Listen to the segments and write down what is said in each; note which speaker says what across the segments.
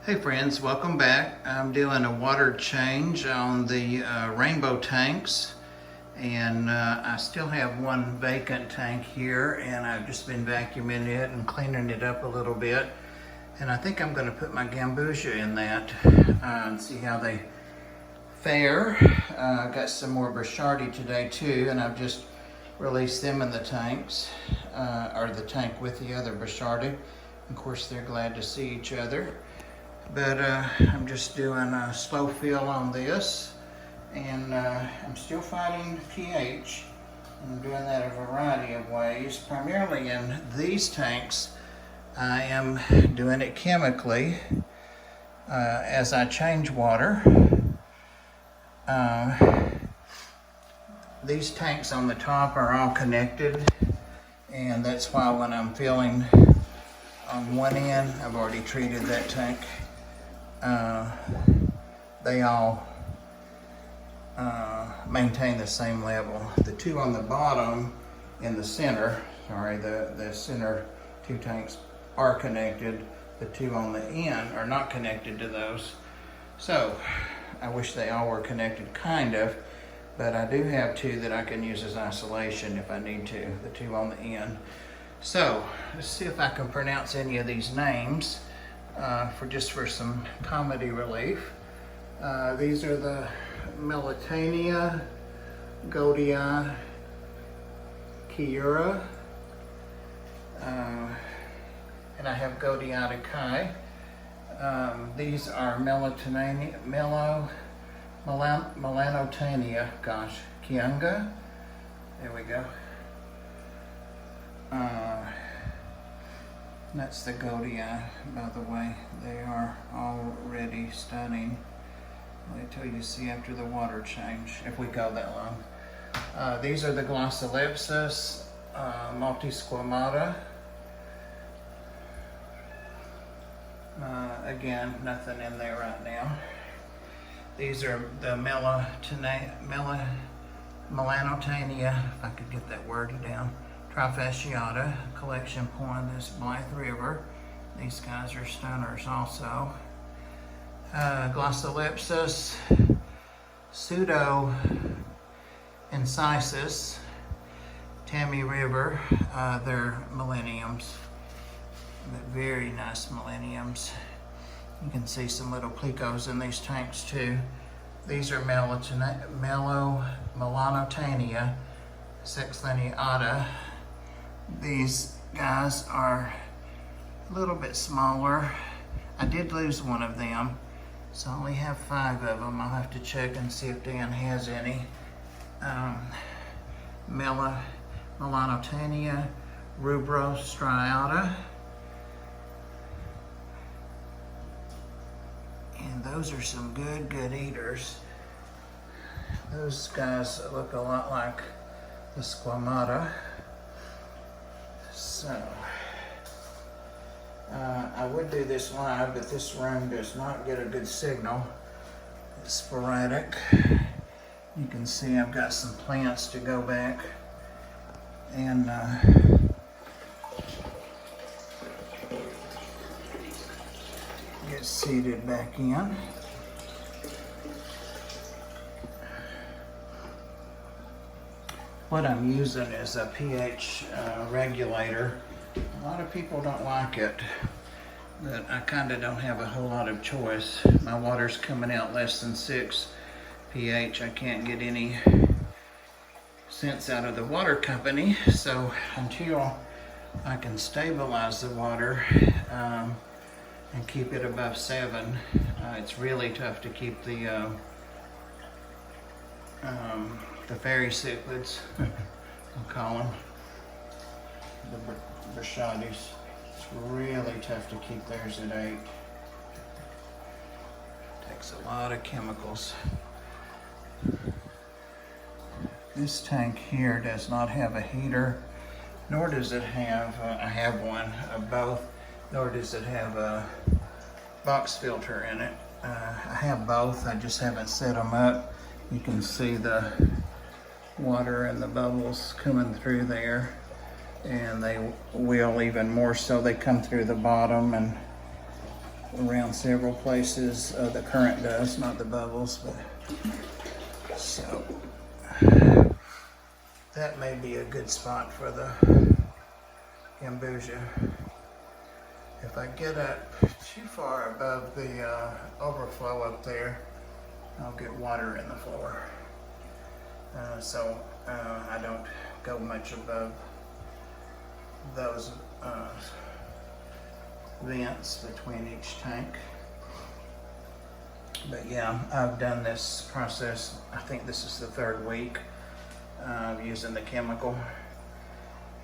Speaker 1: Hey friends, welcome back. I'm doing a water change on the rainbow tanks, and I still have one vacant tank here, and I've just been vacuuming it and cleaning it up a little bit. And I think I'm going to put my gambusia in that and see how they fare. I've got some more Brashardi today too, and I've just released them in the tanks, or the tank with the other Brashardi. Of course, they're glad to see each other. But I'm just doing a slow fill on this, and I'm still fighting pH. I'm doing that a variety of ways. Primarily in these tanks, I am doing it chemically as I change water. These tanks on the top are all connected, and that's why when I'm filling on one end, I've already treated that tank. They all maintain the same level. The two on the bottom in the center, the center two tanks are connected. The two on the end are not connected to those. So I wish they all were connected, kind of, but I do have two that I can use as isolation if I need to, the two on the end. So let's see if I can pronounce any of these names. For some comedy relief. These are the Melitania, Godia, Kiura, and I have Godiata Kai. These are Melanotania, Kiunga. There we go. That's the Godia, by the way. They are already stunning. Wait till you see after the water change, if we go that long. These are the Glossolepsis multisquamata. Again, nothing in there right now. These are the Melanotania, if I could get that word down. Trifasciata, collection point in this Blythe River. These guys are stunners also. Glossolepsis, pseudo incisus, Tammy River. They're millenniums. Very nice millenniums. You can see some little plecos in these tanks too. These are Melanotania sexlineata. These guys are a little bit smaller. I did lose one of them, so I only have 5 of them. I'll have to check and see if Dan has any. Melanotania rubrostriata. And those are some good eaters. Those guys look a lot like the squamata. So, I would do this live, but this room does not get a good signal. It's sporadic. You can see I've got some plants to go back and get seated back in. What I'm using is a pH regulator. A lot of people don't like it, but I kind of don't have a whole lot of choice. My water's coming out less than 6 pH. I can't get any sense out of the water company, so until I can stabilize the water and keep it above 7, it's really tough to keep the fairy cichlids, I'll call them, the Brashadis. It's really tough to keep theirs at 8. Takes a lot of chemicals. This tank here does not have a heater, nor does it have, I have one of both, nor does it have a box filter in it. I have both, I just haven't set them up. You can see the water and the bubbles coming through there, and they will even more so. They come through the bottom and around several places. The current does, not the bubbles, but so that may be a good spot for the kombucha. If I get up too far above the overflow up there, I'll get water in the floor. So I don't go much above those vents between each tank. But yeah, I've done this process, I think this is the 3rd week using the chemical.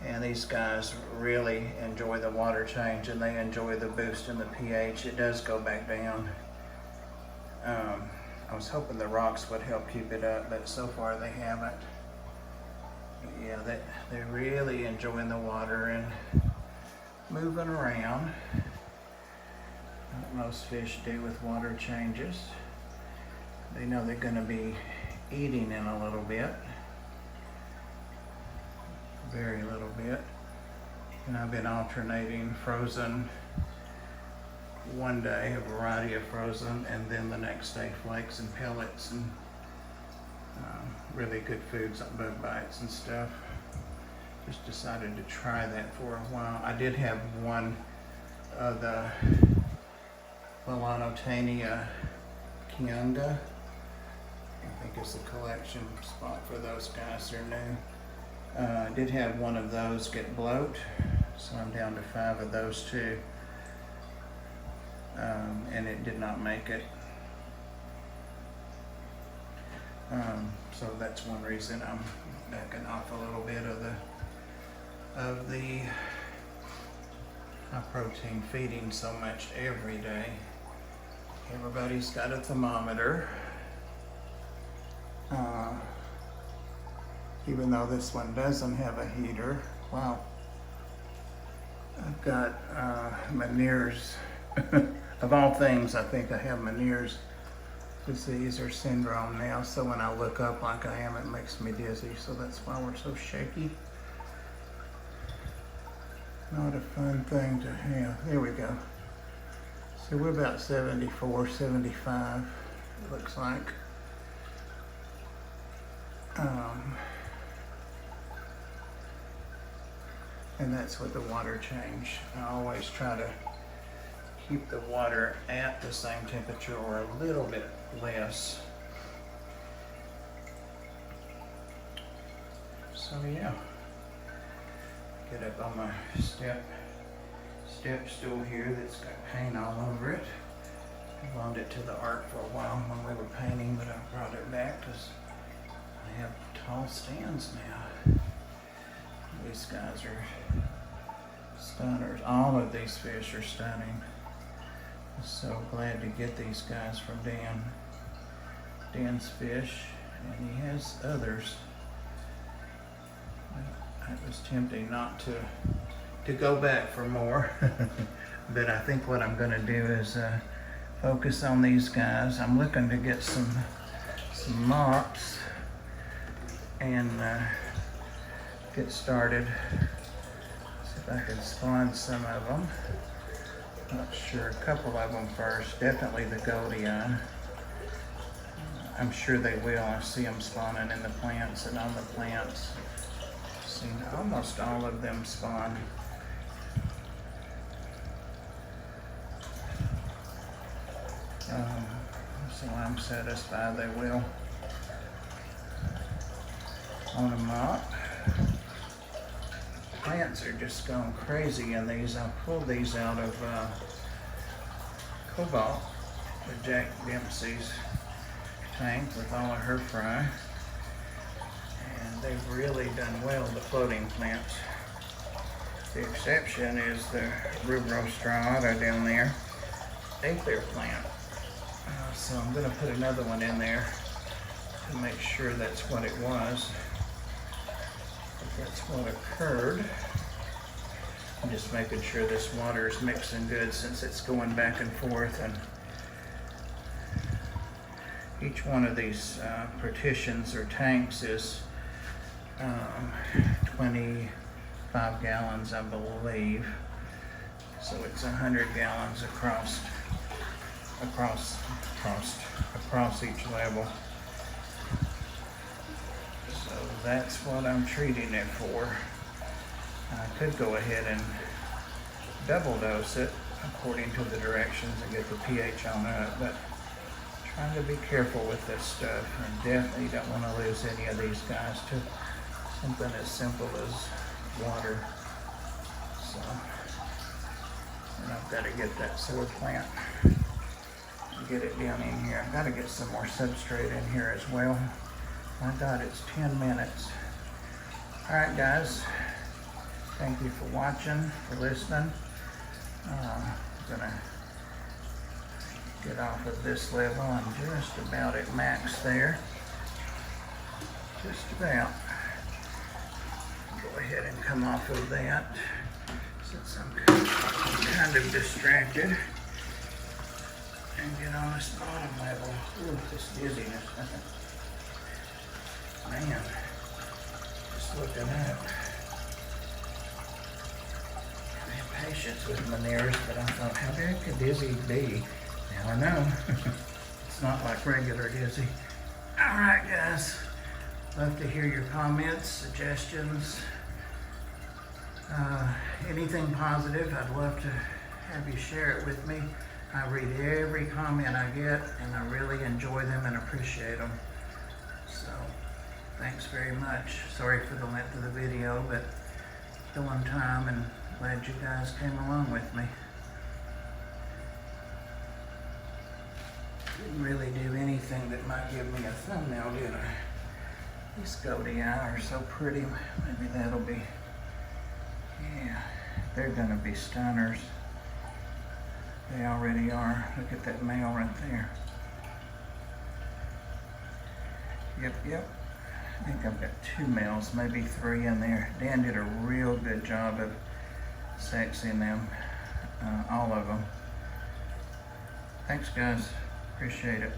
Speaker 1: And these guys really enjoy the water change, and they enjoy the boost in the pH. It does go back down. I was hoping the rocks would help keep it up, but so far they haven't. Yeah, they're really enjoying the water and moving around, like most fish do with water changes. They know they're going to be eating in a little bit, very little bit. And I've been alternating frozen one day, a variety of frozen, and then the next day flakes and pellets and really good foods like bug bites and stuff. Just decided to try that for a while. I did have one of the Melanotania Kiunga. I think it's the collection spot for those guys. They're new. I did have one of those get bloat, so I'm down to 5 of those too. And it did not make it. So that's one reason I'm backing off a little bit of the high protein feeding so much every day. Everybody's got a thermometer. Even though this one doesn't have a heater. Wow. I've got Meniere's. Of all things, I think I have Meniere's disease or syndrome now, so when I look up like I am, it makes me dizzy, so that's why we're so shaky. Not a fun thing to have. There we go. So we're about 74, 75, it looks like. And that's with the water change. I always try to keep the water at the same temperature or a little bit less. So yeah, get up on my step stool here that's got paint all over it. I loaned it to the art for a while when we were painting, but I brought it back because I have tall stands now. These guys are stunners. All of these fish are stunning. I'm so glad to get these guys from Dan's Fish, and he has others. It was tempting not to go back for more, but I think what I'm going to do is focus on these guys. I'm looking to get some mops and get started. See if I can spawn some of them. Not sure, a couple of them first. Definitely the Goldie Eye. I'm sure they will. I see them spawning in the plants and on the plants. Seen almost all of them spawn. So I'm satisfied they will. On a mop. Plants are just going crazy in these. I pulled these out of Cobalt, the Jack Dempsey's tank with all of her fry. And they've really done well, the floating plants. The exception is the Rubro striata down there, a clear plant. So I'm going to put another one in there to make sure that's what it was. If that's what occurred. I'm just making sure this water is mixing good since it's going back and forth, and each one of these partitions or tanks is 25 gallons, I believe. So it's 100 gallons across across each level. So that's what I'm treating it for. I could go ahead and double dose it according to the directions and get the pH on up, but trying to be careful with this stuff, and definitely don't want to lose any of these guys to something as simple as water. So, and I've got to get that solar plant, get it down in here. I've got to get some more substrate in here as well. My God, it's 10 minutes. All right, guys. Thank you for watching, for listening. I'm gonna get off of this level. I'm just about at max there. Just about. Go ahead and come off of that since I'm kind of distracted. And get on this bottom level. Ooh, this dizziness. Man, just looking up. I have patience with Meniere's, but I thought, how big could dizzy be? Now I know. It's not like regular dizzy. All right, guys. Love to hear your comments, suggestions, anything positive. I'd love to have you share it with me. I read every comment I get, and I really enjoy them and appreciate them. So, thanks very much. Sorry for the length of the video, but still on time, and glad you guys came along with me. Didn't really do anything that might give me a thumbnail, did I? These goatee eye are so pretty. Maybe that'll be, yeah, they're gonna be stunners. They already are. Look at that male right there. Yep. I think I've got 2 males, maybe 3 in there. Dan did a real good job of sexing them, all of them. Thanks, guys. Appreciate it.